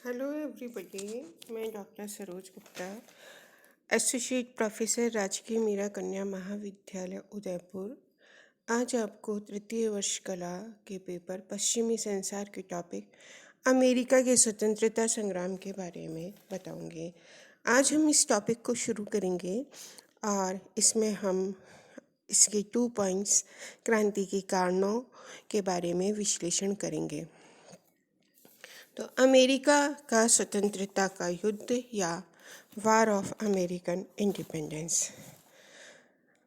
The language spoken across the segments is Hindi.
Hello everybody. मैं doctor Saroj Gupta, associate professor राजकीय मीरा कन्या महाविद्यालय उदयपुर। आज आपको तृतीय वर्ष कला के पेपर पश्चिमी संसार के टॉपिक अमेरिका के स्वतंत्रता संग्राम के बारे में बताऊंगी। आज हम इस टॉपिक को शुरू करेंगे और इसमें हम इसके 2 पॉइंट्स क्रांति के कारणों के बारे में विश्लेषण करेंगे। तो अमेरिका का स्वतंत्रता का युद्ध या war of American independence.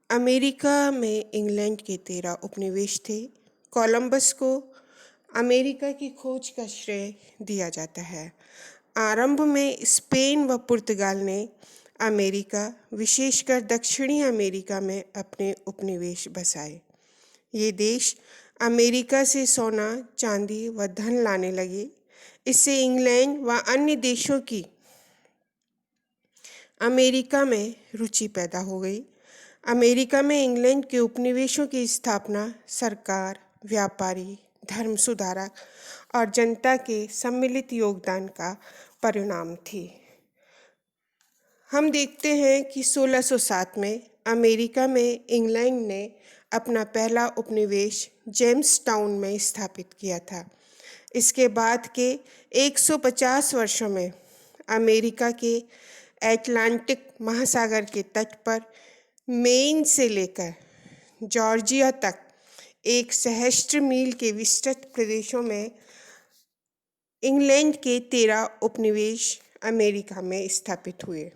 America में इंग्लैंड के 13 उपनिवेश थे। कोलंबस को अमेरिका की खोज का श्रेय दिया जाता है। आरंभ में स्पेन व पुर्तगाल ने अमेरिका, विशेषकर दक्षिणी अमेरिका में अपने उपनिवेश बसाए। ये देश अमेरिका से सोना, चांदी व धन लाने लगे। इससे इंग्लैंड व अन्य देशों की अमेरिका में रुचि पैदा हो गई। अमेरिका में इंग्लैंड के उपनिवेशों की स्थापना सरकार, व्यापारी, धर्म सुधारक और जनता के सम्मिलित योगदान का परिणाम थी। हम देखते हैं कि 1607 में अमेरिका में इंग्लैंड ने अपना पहला उपनिवेश जेम्स टाउन में स्थापित किया था। इसके बाद के 150 वर्षों में अमेरिका के अटलांटिक महासागर के तट पर मेन से लेकर जॉर्जिया तक 1 सहस्त्र मील के विस्तृत प्रदेशों में इंग्लैंड के 13 उपनिवेश अमेरिका में स्थापित हुए।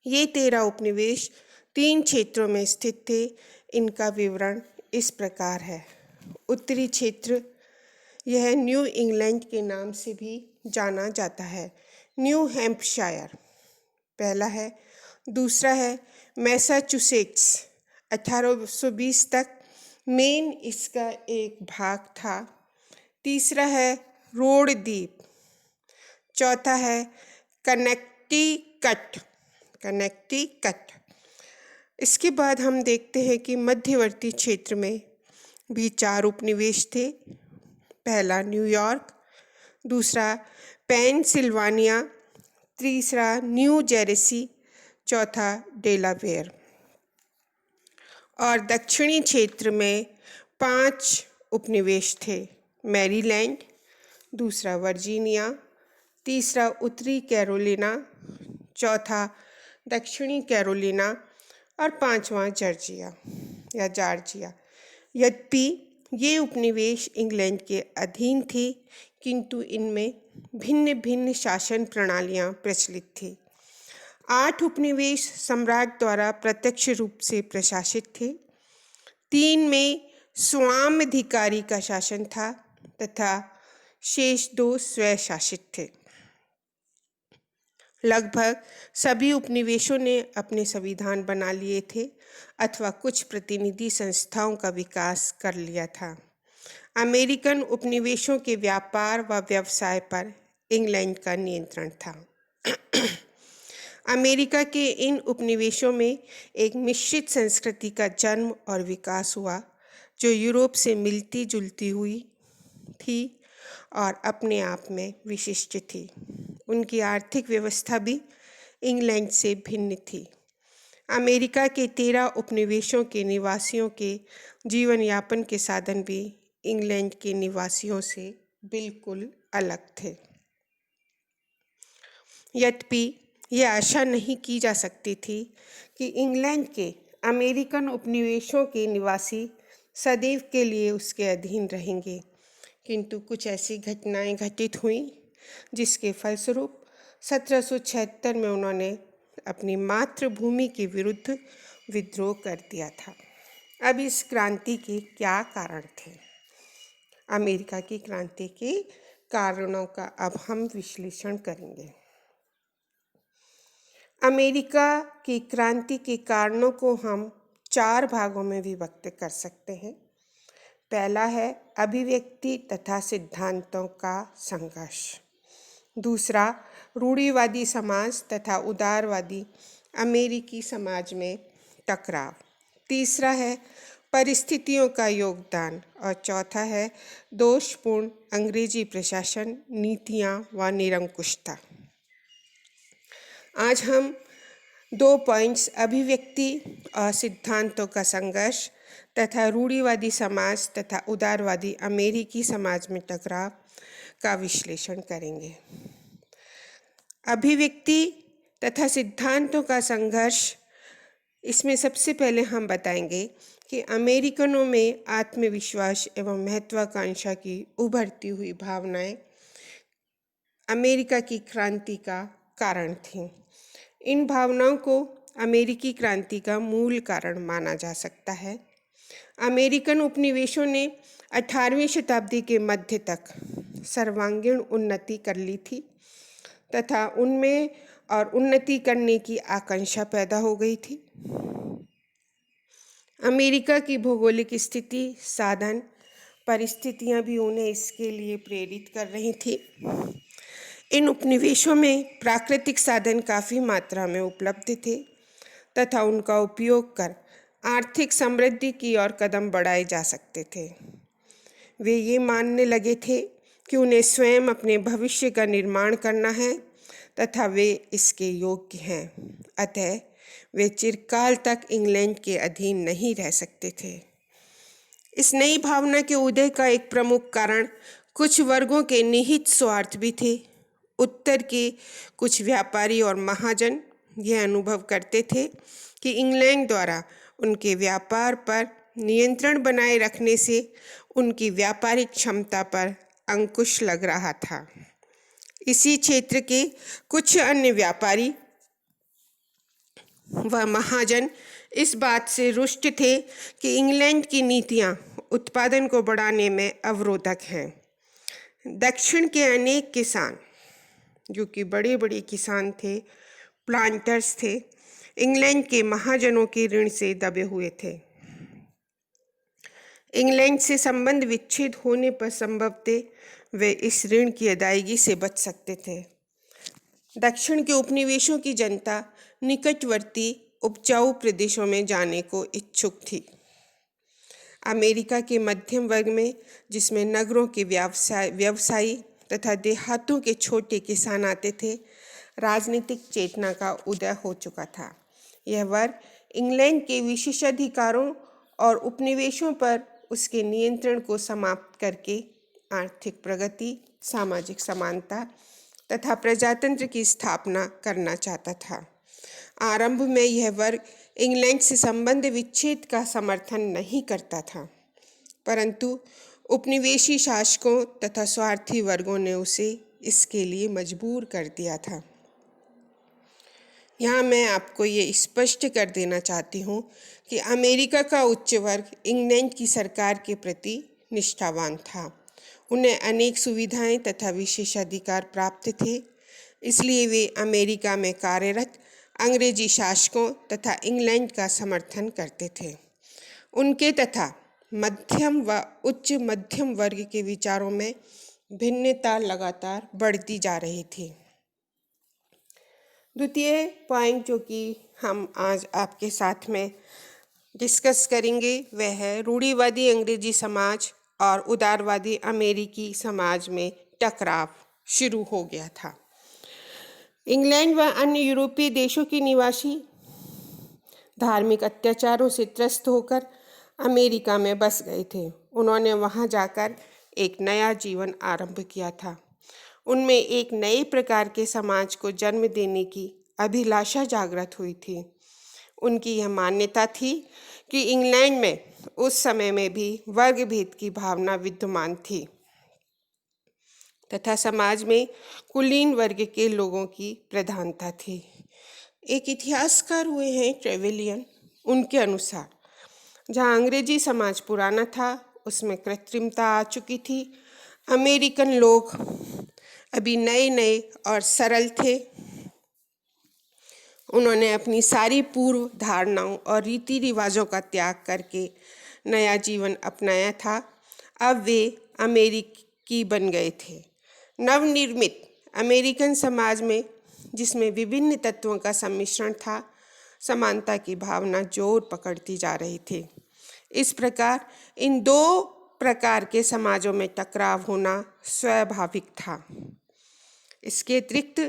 ये 13 उपनिवेश 3 क्षेत्रों में स्थित थे। इनका विवरण इस प्रकार है। उत्तरी क्षेत्र, यह न्यू इंग्लैंड के नाम से भी जाना जाता है। न्यू हैम्पशायर पहला है। दूसरा है मैसाचुसेट्स, 1820 तक मेन इसका एक भाग था। तीसरा है रोड द्वीप। चौथा है कनेक्टिकट। इसके बाद हम देखते हैं कि मध्यवर्ती क्षेत्र में भी 4 उपनिवेश थे। पहला न्यूयॉर्क, दूसरा पेनसिल्वानिया, तीसरा न्यू जर्सी, चौथा डेलावेयर। और दक्षिणी क्षेत्र में 5 उपनिवेश थे। मैरीलैंड, दूसरा वर्जीनिया, तीसरा उत्तरी कैरोलिना, चौथा दक्षिणी कैरोलिना और 5वां जॉर्जिया। यद्यपि ये उपनिवेश इंग्लैंड के अधीन थे, किंतु इनमें भिन्न भिन्न शासन प्रणालियां प्रचलित थी। 8 उपनिवेश सम्राट द्वारा प्रत्यक्ष रूप से प्रशासित थे। 3 में स्वामिधिकारी का शासन था तथा शेष 2 स्वशासित थे। लगभग सभी उपनिवेशों ने अपने संविधान बना लिए थे अथवा कुछ प्रतिनिधि संस्थाओं का विकास कर लिया था। अमेरिकन उपनिवेशों के व्यापार व व्यवसाय पर इंग्लैंड का नियंत्रण था। अमेरिका के इन उपनिवेशों में एक मिश्रित संस्कृति का जन्म और विकास हुआ, जो यूरोप से मिलती जुलती हुई थी और अपने आप में विशिष्ट थी। उनकी आर्थिक व्यवस्था भी इंग्लैंड से भिन्न थी। अमेरिका के 13 उपनिवेशों के निवासियों के जीवन यापन के साधन भी इंग्लैंड के निवासियों से बिल्कुल अलग थे। यद्यपि यह आशा नहीं की जा सकती थी कि इंग्लैंड के अमेरिकन उपनिवेशों के निवासी सदैव के लिए उसके अधीन रहेंगे, किंतु कुछ ऐसी घटनाएं घटित हुईं जिसके फलस्वरूप 1776 में उन्होंने अपनी मातृभूमि के विरुद्ध विद्रोह कर दिया था। अब इस क्रांति के क्या कारण थे? अमेरिका की क्रांति के कारणों का अब हम विश्लेषण करेंगे। अमेरिका की क्रांति के कारणों को हम 4 भागों में विभक्त कर सकते हैं। पहला है अभिव्यक्ति तथा सिद्धांतों का संघर्ष। दूसरा, रूढ़िवादी समाज तथा उदारवादी अमेरिकी समाज में टकराव। तीसरा है परिस्थितियों का योगदान, और चौथा है दोषपूर्ण अंग्रेजी प्रशासन, नीतियाँ व निरंकुशता। आज हम 2 पॉइंट्स, अभिव्यक्ति और सिद्धांतों का संघर्ष तथा रूढ़िवादी समाज तथा उदारवादी अमेरिकी समाज में टकराव का विश्लेषण करेंगे। अभिव्यक्ति तथा सिद्धांतों का संघर्ष, इसमें सबसे पहले हम बताएंगे कि अमेरिकनों में आत्मविश्वास एवं महत्वाकांक्षा की उभरती हुई भावनाएं अमेरिका की क्रांति का कारण थीं। इन भावनाओं को अमेरिकी क्रांति का मूल कारण माना जा सकता है। अमेरिकन उपनिवेशों ने 18वीं शताब्दी के मध्य तक सर्वांगीण उन्नति कर ली थी तथा उनमें और उन्नति करने की आकांक्षा पैदा हो गई थी। अमेरिका की भौगोलिक स्थिति, साधन, परिस्थितियां भी उन्हें इसके लिए प्रेरित कर रही थी। इन उपनिवेशों में प्राकृतिक साधन काफ़ी मात्रा में उपलब्ध थे तथा उनका उपयोग कर आर्थिक समृद्धि की ओर कदम बढ़ाए जा सकते थे। वे ये मानने लगे थे कि उन्हें स्वयं अपने भविष्य का निर्माण करना है तथा वे इसके योग्य हैं, अतः वे चिरकाल तक इंग्लैंड के अधीन नहीं रह सकते थे। इस नई भावना के उदय का एक प्रमुख कारण कुछ वर्गों के निहित स्वार्थ भी थे। उत्तर के कुछ व्यापारी और महाजन यह अनुभव करते थे कि इंग्लैंड द्वारा उनके व्यापार पर नियंत्रण बनाए रखने से उनकी व्यापारिक क्षमता पर अंकुश लग रहा था। इसी क्षेत्र के कुछ अन्य व्यापारी व महाजन इस बात से रुष्ट थे कि इंग्लैंड की नीतियां उत्पादन को बढ़ाने में अवरोधक हैं। दक्षिण के अनेक किसान, जो कि बड़े बड़े किसान थे, प्लांटर्स थे, इंग्लैंड के महाजनों के ऋण से दबे हुए थे। इंग्लैंड से संबंध विच्छेद होने पर संभवतः वे इस ऋण की अदायगी से बच सकते थे। दक्षिण के उपनिवेशों की जनता निकटवर्ती उपजाऊ प्रदेशों में जाने को इच्छुक थी। अमेरिका के मध्यम वर्ग में, जिसमें नगरों के व्यवसायी तथा देहातों के छोटे किसान आते थे, राजनीतिक चेतना का उदय हो चुका था। यह वर्ग इंग्लैंड के विशेषाधिकारों और उपनिवेशों पर उसके नियंत्रण को समाप्त करके आर्थिक प्रगति, सामाजिक समानता तथा प्रजातंत्र की स्थापना करना चाहता था। आरंभ में यह वर्ग इंग्लैंड से संबंध विच्छेद का समर्थन नहीं करता था, परंतु उपनिवेशी शासकों तथा स्वार्थी वर्गों ने उसे इसके लिए मजबूर कर दिया था। यहाँ मैं आपको ये स्पष्ट कर देना चाहती हूँ कि अमेरिका का उच्च वर्ग इंग्लैंड की सरकार के प्रति निष्ठावान था। उन्हें अनेक सुविधाएं तथा विशेषाधिकार प्राप्त थे, इसलिए वे अमेरिका में कार्यरत अंग्रेजी शासकों तथा इंग्लैंड का समर्थन करते थे। उनके तथा मध्यम व उच्च मध्यम वर्ग के विचारों में भिन्नता लगातार बढ़ती जा रही थी। द्वितीय पॉइंट जो कि हम आज आपके साथ में डिस्कस करेंगे वह है रूढ़िवादी अंग्रेजी समाज और उदारवादी अमेरिकी समाज में टकराव शुरू हो गया था। इंग्लैंड व अन्य यूरोपीय देशों के निवासी धार्मिक अत्याचारों से त्रस्त होकर अमेरिका में बस गए थे। उन्होंने वहां जाकर एक नया जीवन आरंभ किया था। उनमें एक नए प्रकार के समाज को जन्म देने की अभिलाषा जागृत हुई थी। उनकी यह मान्यता थी कि इंग्लैंड में उस समय में भी वर्ग भेद की भावना विद्यमान थी तथा समाज में कुलीन वर्ग के लोगों की प्रधानता थी। एक इतिहासकार हुए हैं ट्रेवेलियन, उनके अनुसार जहाँ अंग्रेजी समाज पुराना था उसमें कृत्रिमता आ चुकी थी। अमेरिकन लोग अभी नए नए और सरल थे। उन्होंने अपनी सारी पूर्व धारणाओं और रीति रिवाजों का त्याग करके नया जीवन अपनाया था। अब वे अमेरिकी बन गए थे। नवनिर्मित अमेरिकन समाज में, जिसमें विभिन्न तत्वों का सम्मिश्रण था, समानता की भावना जोर पकड़ती जा रही थी। इस प्रकार इन दो प्रकार के समाजों में टकराव होना स्वाभाविक था। इसके अतिरिक्त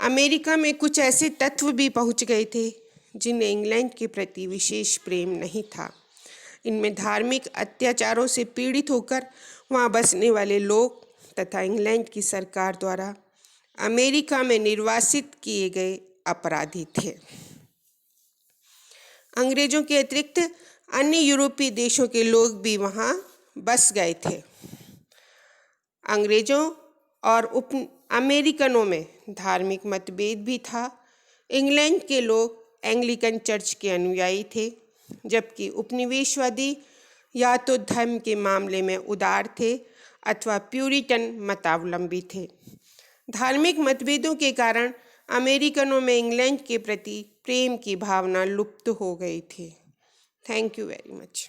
अमेरिका में कुछ ऐसे तत्व भी पहुंच गए थे जिन्हें इंग्लैंड के प्रति विशेष प्रेम नहीं था। इनमें धार्मिक अत्याचारों से पीड़ित होकर वहां बसने वाले लोग तथा इंग्लैंड की सरकार द्वारा अमेरिका में निर्वासित किए गए अपराधी थे। अंग्रेजों के अतिरिक्त अन्य यूरोपीय देशों के लोग भी वहां बस गए थे। अंग्रेजों और अमेरिकनों में धार्मिक मतभेद भी था। इंग्लैंड के लोग एंग्लिकन चर्च के अनुयायी थे, जबकि उपनिवेशवादी या तो धर्म के मामले में उदार थे अथवा प्यूरिटन मतावलंबी थे। धार्मिक मतभेदों के कारण अमेरिकनों में इंग्लैंड के प्रति प्रेम की भावना लुप्त हो गई थी। Thank you very much.